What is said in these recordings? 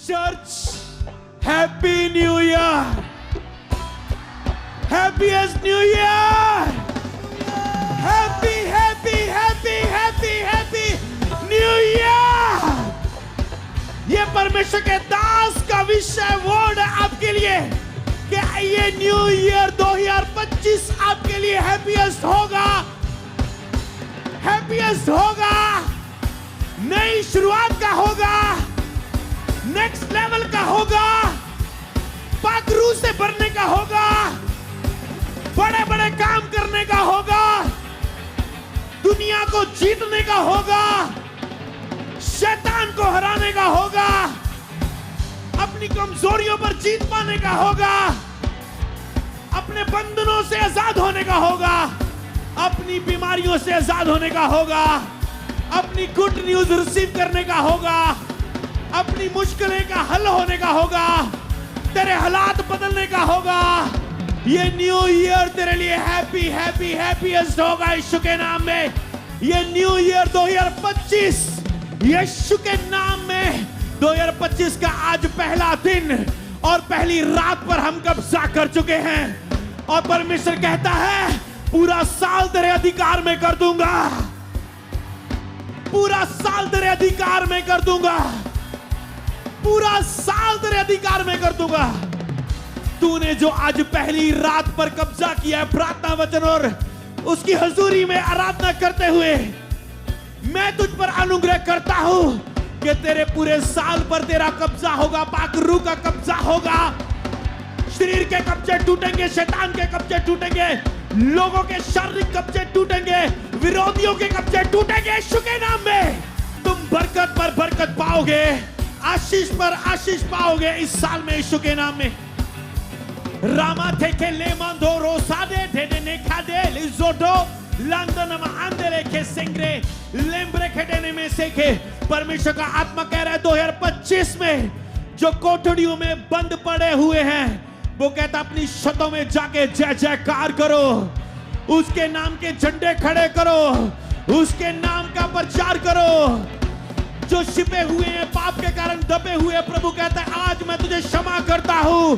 Church, Happy New Year! Happiest New Year! Happy, happy, happy, happy, happy New Year! ये परमेश्वर के दास का विषय वर्ड है आपके लिए कि ये न्यू ईयर 2025 आपके लिए हैप्पीएस्ट होगा, हैप्पीएस्ट होगा, नई शुरुआत का होगा, नेक्स्ट लेवल का होगा, पाक रूह से भरने का होगा, बड़े बड़े काम करने का होगा, दुनिया को जीतने का होगा, शैतान को हराने का होगा, अपनी कमजोरियों पर जीत पाने का होगा, अपने बंधनों से आजाद होने का होगा, अपनी बीमारियों से आजाद होने का होगा, अपनी गुड न्यूज रिसीव करने का होगा, अपनी मुश्किलें का हल होने का होगा, तेरे हालात बदलने का होगा। ये न्यू ईयर तेरे लिए हैप्पी हैप्पी हैप्पीएस्ट होगा यीशु के नाम में। ये न्यू ईयर 2025 यीशु के नाम में 2025 का आज पहला दिन और पहली रात पर हम कब्जा कर चुके हैं और परमेश्वर कहता है पूरा साल तेरे अधिकार में कर दूंगा, पूरा साल तेरे अधिकार में कर दूंगा, पूरा साल तेरे अधिकार में कर दूंगा। तूने जो आज पहली रात पर कब्जा किया है प्रार्थना वचन और उसकी हजूरी में आराधना करते हुए, मैं तुझ पर अनुग्रह करता हूं कि तेरे पूरे साल पर तेरा कब्जा होगा, पाक रूह का कब्जा होगा, शरीर के कब्जे टूटेंगे, शैतान के कब्जे टूटेंगे, लोगों के शारीरिक कब्जे टूटेंगे, विरोधियों के कब्जे टूटेंगे यीशु के नाम में। तुम बरकत पर बरकत पाओगे, आशीष पर आशीष पाओगे इस साल में यीशु के नाम में। रामा थे के ले मंदो रोसादे थे ने खादे लिजोडो लंदन में अंदर के सेंग्रे लेम्ब्रे खेडने में से के परमेश्वर का आत्मा कह रहा है 2025 में जो कोठड़ियों में बंद पड़े हुए हैं वो कहता अपनी छतों में जाके जय जयकार करो, उसके नाम के झंडे खड़े करो, उसके नाम का प्रचार करो। जो छिपे हुए हैं पाप के कारण दबे हुए, प्रभु कहता है आज मैं तुझे क्षमा करता हूं।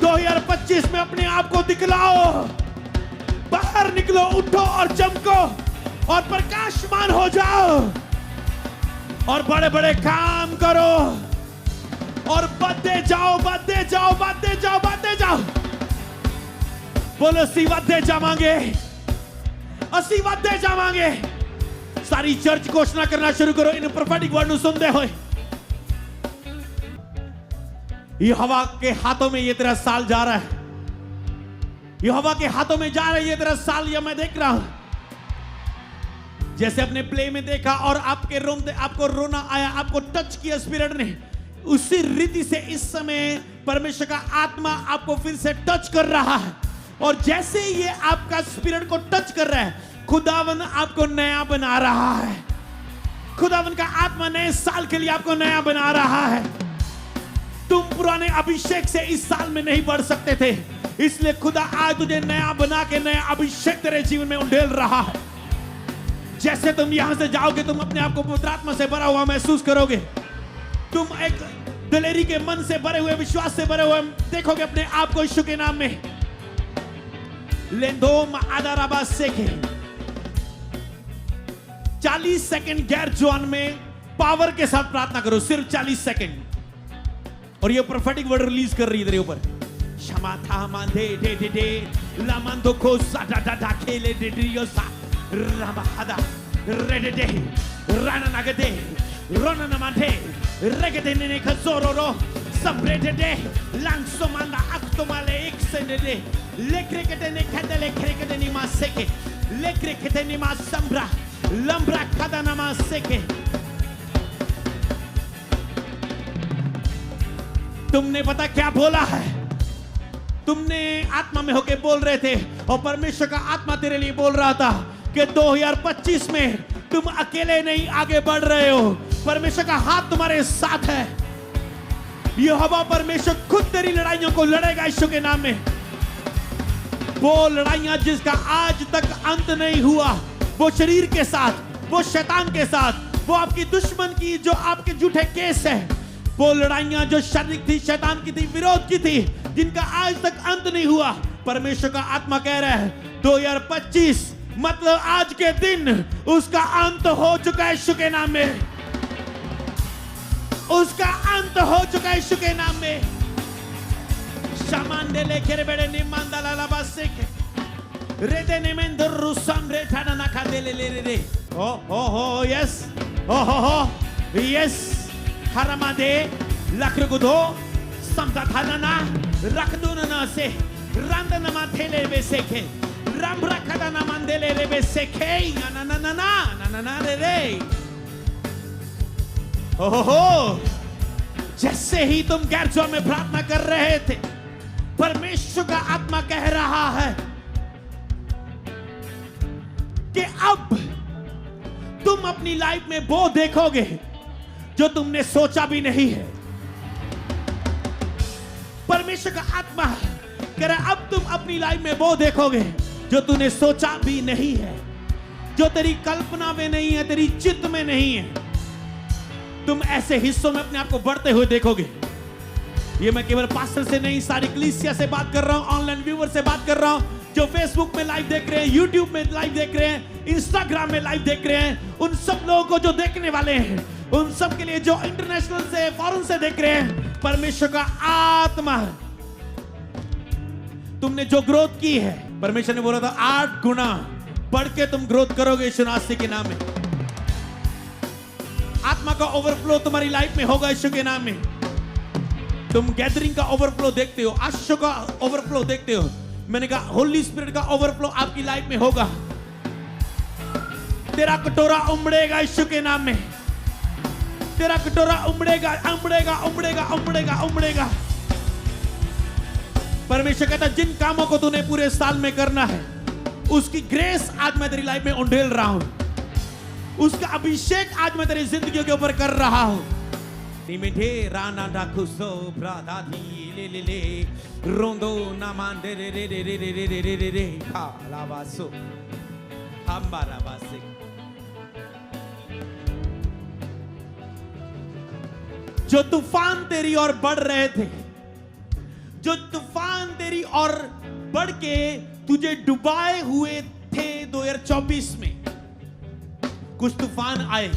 2025 में अपने आप को दिखलाओ, बाहर निकलो, उठो और चमको और प्रकाशमान हो जाओ और बड़े बड़े काम करो और बढ़ते जाओ, बढ़ते जाओ, बढ़ते जाओ, बढ़ते जाओ। बोलो ਅਸੀਂ ਵਧਦੇ ਜਾਵਾਂਗੇ, ਅਸੀਂ ਵਧਦੇ ਜਾਵਾਂਗੇ। सारी चर्च घोषणा करना शुरू करो इन प्रोफेटिक वर्ड ਨੂੰ सुनते हुए। यहोवा के हाथों में ये तेरा साल जा रहा है, यहोवा के हाथों में जा रहा है ये तेरा साल। ये मैं देख रहा हूं जैसे अपने प्ले में देखा और आपको रोना आया, आपको टच किया स्पिरिट ने, उसी रीति से इस समय परमेश्वर का आत्मा आपको फिर से टच कर रहा है और जैसे ये आपका स्पिरिट को टच कर रहा है खुदावन आपको नया बना रहा है। खुदावन का आत्मा नए साल के लिए आपको नया बना रहा है। तुम पुराने अभिषेक से इस साल में नहीं बढ़ सकते थे, इसलिए खुदा आज तुझे नया बना के नया अभिषेक तेरे जीवन में उंडेल रहा है। जैसे तुम यहां से जाओगे तुम अपने आप को पवित्र आत्मा से भरा हुआ महसूस करोगे। तुम एक दिलेरी के मन से भरे हुए, विश्वास से भरे हुए देखोगे अपने आप को यीशु के नाम में। लेंदोम आदाराबा सेके 40 सेकंड गैर जवान में पावर के साथ प्रार्थना करो, सिर्फ 40 सेकंड। और ये प्रोफेटिक वर्ड रिलीज कर रही है तेरे ऊपर। क्षमा था मांधे डे डे डे लामांदो को साडा डा खेले डे डियोसा रामादा रेडे डे राना नगदे रोना नमांधे रेगदे ने खजोरो सबरेडे डे लांसो मांदा अक्तोमाले एक सेंडे लेक्रे के ने खदले क्रेके ने मासेके लेक्रे के ने मासंब्रा लंब्रा खदा नमासेके। तुमने पता क्या बोला है? तुमने आत्मा में होके बोल रहे थे और परमेश्वर का आत्मा तेरे लिए बोल रहा था कि 2025 में तुम अकेले नहीं आगे बढ़ रहे हो, परमेश्वर का हाथ तुम्हारे साथ है। यहोवा परमेश्वर खुद तेरी लड़ाइयों को लड़ेगा यीशु के नाम में। वो लड़ाइयां जिसका आज तक अंत नहीं हुआ, वो शरीर के साथ, वो शैतान के साथ, वो आपकी दुश्मन की जो आपके झूठे केस है, वो लड़ाइयां जो शारीरिक थी, शैतान की थी, विरोध की थी, जिनका आज तक अंत नहीं हुआ, परमेश्वर का आत्मा कह रहा है 2025 मतलब आज के दिन उसका अंत हो चुका है यीशु के नाम में। उसका अंत हो चुका है यीशु के नाम में। शामान दे लेकर बड़े निमंदला लबासिक रेते निमेंदर रुसम रे थाना ना खाते ले हो यस हो यस हरमादे लक्रगुदो समता थाना रखदुन ना से रंदन माथेले बेसेखे रंभरा खदाना मंदेले रे बेसेखे ना ना ना ना ना ना रे हो जैसे ही तुम गैरजों में प्रार्थना कर रहे थे, परमेश्वर का आत्मा कह रहा है कि अब तुम अपनी लाइफ में वो देखोगे जो तुमने सोचा भी नहीं है। परमेश्वर का आत्मा कह रहा है अब तुम अपनी लाइफ में वो देखोगे जो तूने सोचा भी नहीं है, जो तेरी कल्पना में नहीं है, तेरी चित्त में नहीं है। तुम ऐसे हिस्सों में अपने आप को बढ़ते हुए देखोगे। ये मैं केवल पास्टर से नहीं, सारी कलीसिया से बात कर रहा हूं, ऑनलाइन व्यूअर से बात कर रहा हूं, जो फेसबुक में लाइव देख रहे हैं, यूट्यूब में लाइव देख रहे हैं, इंस्टाग्राम में लाइव देख रहे हैं, उन सब लोगों को जो देखने वाले हैं, उन सब के लिए जो इंटरनेशनल से, फॉरेन से देख रहे हैं, परमेश्वर का आत्मा, तुमने जो ग्रोथ की है, परमेश्वर ने बोला था 8 गुना बढ़ के तुम ग्रोथ करोगे यीशु मसीह के नाम में। आत्मा का ओवरफ्लो तुम्हारी लाइफ में होगा यीशु के नाम में। तुम गैदरिंग का ओवरफ्लो देखते हो, आशीषों का ओवरफ्लो देखते हो, मैंने कहा होली स्पिरिट का ओवरफ्लो आपकी लाइफ में होगा। तेरा कटोरा उमड़ेगा यीशु के नाम में। तेरा कटोरा उमड़ेगा, उमड़ेगा, उमड़ेगा, उमड़ेगा, उमड़ेगा। परमेश्वर कहता जिन कामों को तूने पूरे साल में करना है, उसकी ग्रेस आज मैं तेरी लाइफ में उंडेल रहा हूं, उसका अभिषेक आज मैं तेरी जिंदगी के ऊपर कर रहा हूं। निमिठे राना डाकुसो प्रादाधी ले ले ले रोंदो नामान दे रे रे रे रे रे रे रे रे रे लावासो हमारा वासे। जो तूफान तेरी ओर बढ़ रहे थे, जो तूफान तेरी ओर बढ़ के तुझे डुबाए हुए थे 2024 में, कुछ तूफान आए,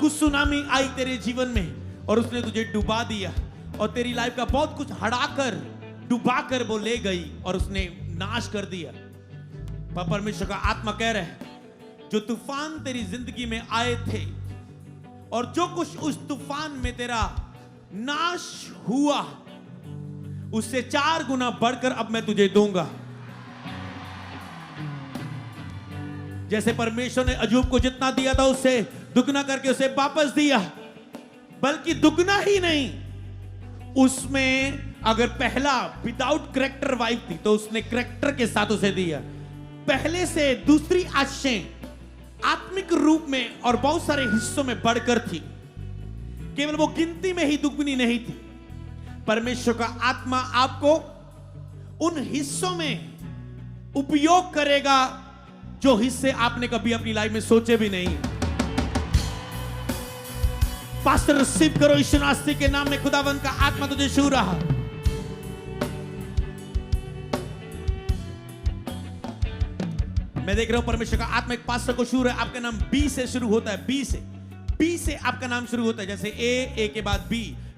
कुछ सुनामी आई तेरे जीवन में और उसने तुझे डुबा दिया और तेरी लाइफ का बहुत कुछ हड़ाकर डुबाकर वो ले गई और उसने नाश कर दिया। पर परमेश्वर का आत्मा कह रहा है जो तूफान तेरी जिंदगी में आए थे और जो कुछ उस तूफान में तेरा नाश हुआ, उससे 4 गुना बढ़कर अब मैं तुझे दूंगा। जैसे परमेश्वर ने अय्यूब को जितना दिया था उससे दुगना करके उसे वापस दिया, बल्कि दुगना ही नहीं, उसमें अगर पहला विदाउट करैक्टर वाइफ थी तो उसने करैक्टर के साथ उसे दिया। पहले से दूसरी आशीषें आत्मिक रूप में और बहुत सारे हिस्सों में बढ़कर थी, केवल वो गिनती में ही दुगनी नहीं थी। परमेश्वर का आत्मा आपको उन हिस्सों में उपयोग करेगा जो हिस्से आपने कभी अपनी लाइफ में सोचे भी नहीं। पास्टर रिसीव करो यीशु मसीह के नाम में। खुदावंद का आत्मा तुझे छू रहा। मैं देख रहा हूं परमेश्वर का आत्मा एक पास्टर को छू रहा है। आपका नाम बी से शुरू होता है, बी से आपका नाम शुरू होता है, जैसे ए के बाद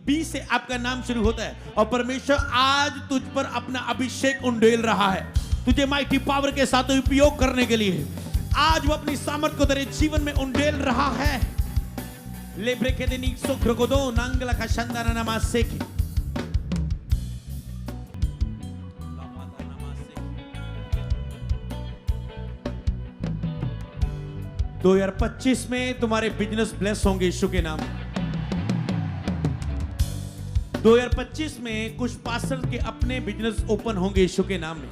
बी से आपका नाम शुरू होता है। और परमेश्वर आज तुझ पर अपना अभिषेक उंडेल रहा है, तुझे माइटी पावर के साथ उपयोग करने के लिए। आज वो अपनी सामर्थ को तेरे जीवन में उंडेल रहा है। लेब्रे के दिन सोग्रगोदो नांगला का शंदाना नमासे की 2025 में तुम्हारे बिजनेस ब्लेस होंगे यीशु के नाम। 2025 में कुछ पास्टर के अपने बिजनेस ओपन होंगे यीशु के नाम में।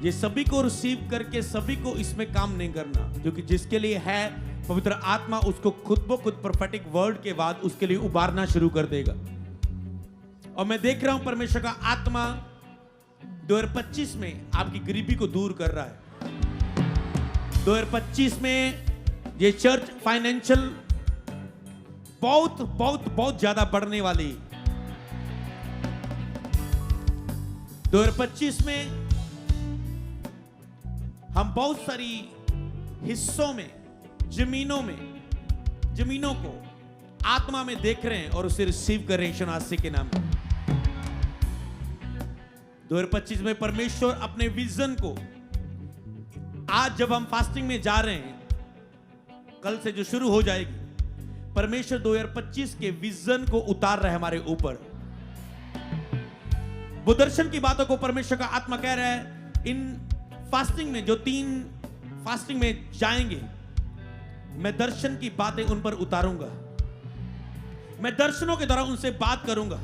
ये सभी को रिसीव करके सभी को इसमें काम नहीं करना, क्योंकि जिसके लिए है पवित्र आत्मा उसको खुद ब खुद प्रोफेटिक वर्ड के बाद उसके लिए उबारना शुरू कर देगा। और मैं देख रहा हूं परमेश्वर का आत्मा 2025 में आपकी गरीबी को दूर कर रहा है। 2025 में ये चर्च फाइनेंशियल बहुत बहुत बहुत ज्यादा बढ़ने वाली। 2025 में हम बहुत सारी हिस्सों में, जमीनों को आत्मा में देख रहे हैं और उसे रिसीव कर रहे हैं यीशु मसीह के नाम में। 2025 में परमेश्वर अपने विजन को, आज जब हम फास्टिंग में जा रहे हैं, कल से जो शुरू हो जाएगी, परमेश्वर 2025 के विजन को उतार रहा है हमारे ऊपर। वो दर्शन की बातों को परमेश्वर का आत्मा कह रहा है, इन फास्टिंग में जो 3 फास्टिंग में जाएंगे, मैं दर्शन की बातें उन पर उतारूंगा। मैं दर्शनों के द्वारा उनसे बात करूंगा।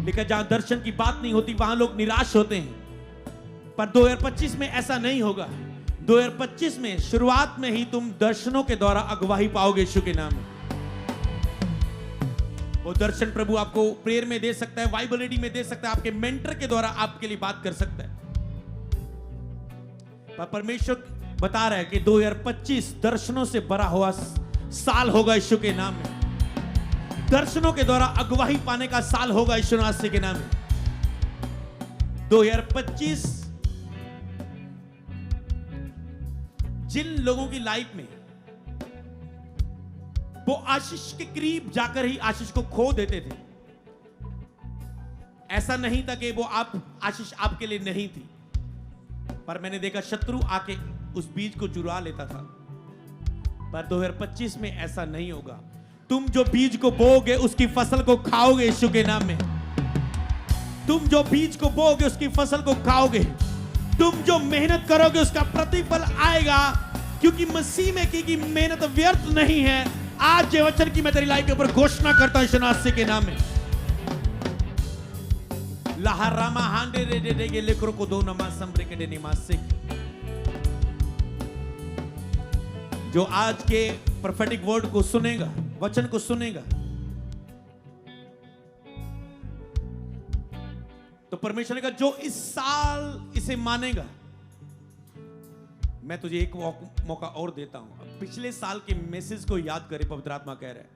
लेकिन जहां दर्शन की बात नहीं होती वहां लोग निराश होते हैं। पर 2025 में ऐसा नहीं होगा। 2025 में शुरुआत में ही तुम दर्शनों के द्वारा अगुवाई पाओगे यीशु के नाम में। वो दर्शन प्रभु आपको प्रेयर में दे सकता है, बाइबल रीडिंग में दे सकता है, आपके मेंटर के द्वारा आपके लिए बात कर सकता है। पर परमेश्वर बता रहा है कि 2025 दर्शनों से भरा हुआ साल होगा यीशु के नाम में। दर्शनों के द्वारा अगुवाई पाने का साल होगा यीशु मसीह के नाम में। 2025 जिन लोगों की लाइफ में वो आशीष के करीब जाकर ही आशीष को खो देते थे, ऐसा नहीं था कि वो आशीष आपके लिए नहीं थी, पर मैंने देखा शत्रु आके उस बीज को चुरा लेता था। पर 2025 में ऐसा नहीं होगा। तुम जो बीज को बोओगे उसकी फसल को खाओगे यीशु के नाम में। तुम जो बीज को बोओगे उसकी फसल को खाओगे। तुम जो मेहनत करोगे उसका प्रतिफल आएगा, क्योंकि मसीह में की मेहनत व्यर्थ नहीं है। आज ये वचन की मैं तेरी लाइफ के ऊपर घोषणा करता हूं यीशु मसीह के नाम में। लहरामा हांडे रे दे के लेकरो को दो नमा संब्रे के देने मासिक। जो आज के प्रोफेटिक वर्ड को सुनेगा, वचन को सुनेगा, तो परमेश्वर ने कहा जो इस साल इसे मानेगा, मैं तुझे एक मौका और देता हूं। पिछले साल के मैसेज को याद करे, पवित्र आत्मा कह रहा है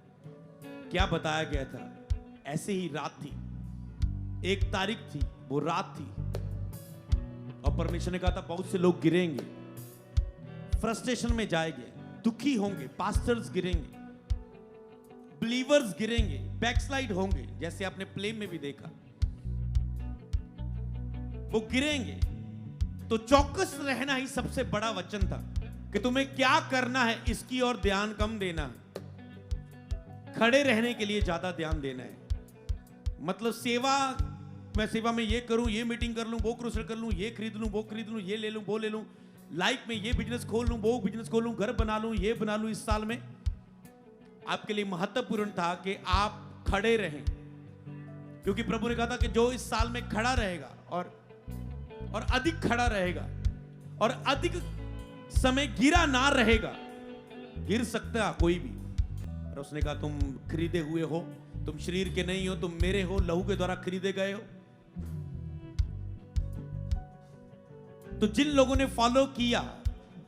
क्या बताया गया था। ऐसे ही रात थी, 1 तारीख थी, वो रात थी, और परमेश्वर ने कहा था बहुत से लोग गिरेंगे, फ्रस्ट्रेशन में जाएंगे, दुखी होंगे, पास्टर्स गिरेंगे, बिलीवर्स गिरेंगे, बैकस्लाइड होंगे, जैसे आपने प्ले में भी देखा, वो गिरेंगे। तो चौकस रहना ही सबसे बड़ा वचन था कि तुम्हें क्या करना है, इसकी ओर ध्यान कम देना है, खड़े रहने के लिए ज्यादा ध्यान देना है। मतलब सेवा, मैं सेवा में ये करूं, ये मीटिंग कर लूं, वो क्रूसल कर लूं, ये खरीद लूं, वो खरीद लूं, ये ले लूं, वो ले लूं, लाइफ में ये बिजनेस खोल लूं, वो बिजनेस खोल लूं, घर बना लूं, ये बना लूं। इस साल में आपके लिए महत्वपूर्ण था कि आप खड़े रहें, क्योंकि प्रभु ने कहा था कि जो इस साल में खड़ा रहेगा और अधिक खड़ा रहेगा और अधिक समय गिरा ना रहेगा। गिर सकता है कोई भी, और उसने कहा तुम खरीदे हुए हो, तुम शरीर के नहीं हो, तुम मेरे हो, लहू के द्वारा खरीदे गए हो। तो जिन लोगों ने फॉलो किया,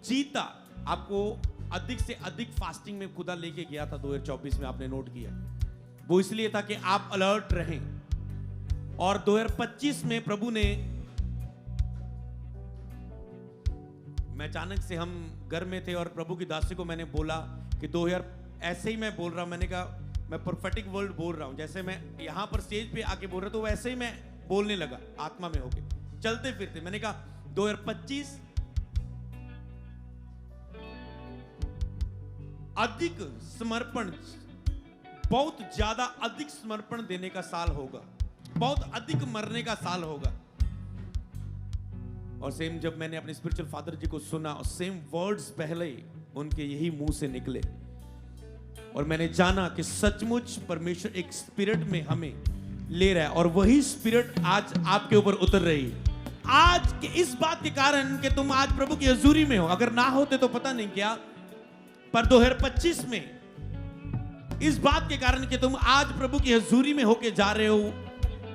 जीता, आपको अधिक से अधिक फास्टिंग में खुदा लेके गया था 2024 में, आपने नोट किया। वो इसलिए था कि आप अलर्ट रहें। और 2025 में प्रभु ने, मैं अचानक से, हम घर में थे और प्रभु की दासी को मैंने बोला कि 2000, ऐसे ही मैं बोल रहा हूं, मैंने कहा मैं प्रोफेटिक वर्ड बोल रहा हूं, जैसे मैं यहां पर स्टेज पे आके बोल रहा, तो वैसे ही मैं बोलने लगा आत्मा में होके, चलते फिरते। मैंने कहा 2025 अधिक समर्पण, बहुत ज्यादा अधिक समर्पण देने का साल होगा, बहुत अधिक मरने का साल होगा। और सेम जब मैंने अपने स्पिरिचुअल फादर जी को सुना, और सेम वर्ड्स पहले ही उनके यही मुंह से निकले, और मैंने जाना कि सचमुच परमेश्वर एक स्पिरिट में हमें ले रहा है, और वही स्पिरिट आज आपके ऊपर उतर रही है। आज के इस बात के कारण कि तुम आज प्रभु की हजूरी में हो, अगर ना होते तो पता नहीं क्या, पर 2025 में इस बात के कारण कि तुम आज प्रभु की हजूरी में होके जा रहे हो,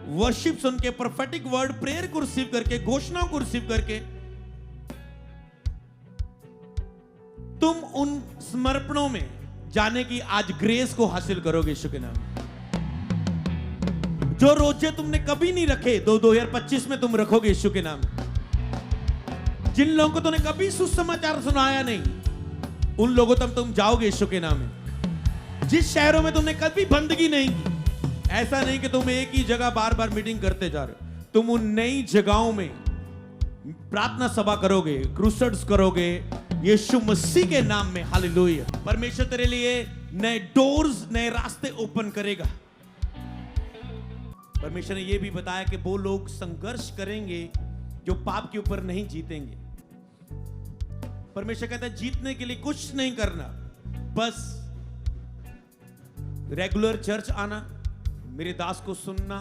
वर्शिप सुन के, प्रोफेटिक वर्ड, प्रेयर को रिसीव करके, घोषणाओं को रिसीव करके, तुम उन समर्पणों में जाने की आज ग्रेस को हासिल करोगे यीशु के नाम में। जो रोजे तुमने कभी नहीं रखे 2025 में तुम रखोगे यीशु के नाम में। जिन लोगों को तुमने कभी सुसमाचार सुनाया नहीं, उन लोगों तक तुम जाओगे यीशु के नाम में। जिस शहरों में तुमने कभी बंदगी नहीं की, ऐसा नहीं कि तुम एक ही जगह बार बार मीटिंग करते जा रहे हो, तुम उन नई जगहों में प्रार्थना सभा करोगे, क्रूसेड्स करोगे यीशु मसीह के नाम में। हालेलुया। परमेश्वर तेरे लिए नए डोर्स, नए रास्ते ओपन करेगा। परमेश्वर ने यह भी बताया कि वो लोग संघर्ष करेंगे जो पाप के ऊपर नहीं जीतेंगे। परमेश्वर कहता है जीतने के लिए कुछ नहीं करना, बस रेगुलर चर्च आना, मेरे दास को सुनना,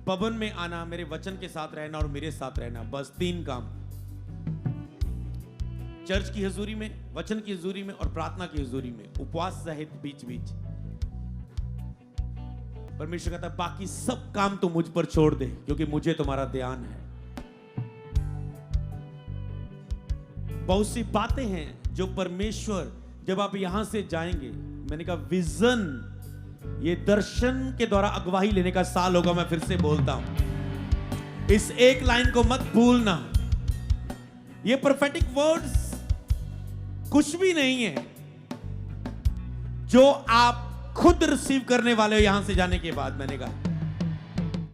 भवन में आना, मेरे वचन के साथ रहना और मेरे साथ रहना। बस 3 काम, चर्च की हजूरी में, वचन की हजूरी में और प्रार्थना की हजूरी में, उपवास सहित बीच बीच। परमेश्वर कहता है बाकी सब काम तो मुझ पर छोड़ दे, क्योंकि मुझे तुम्हारा ध्यान है। बहुत सी बातें हैं जो परमेश्वर, जब आप यहां से जाएंगे, मैंने कहा विजन, ये दर्शन के द्वारा अगवाही लेने का साल होगा। मैं फिर से बोलता हूं, इस एक लाइन को मत भूलना। ये प्रोफेटिक वर्ड्स कुछ भी नहीं है जो आप खुद रिसीव करने वाले हो यहां से जाने के बाद। मैंने कहा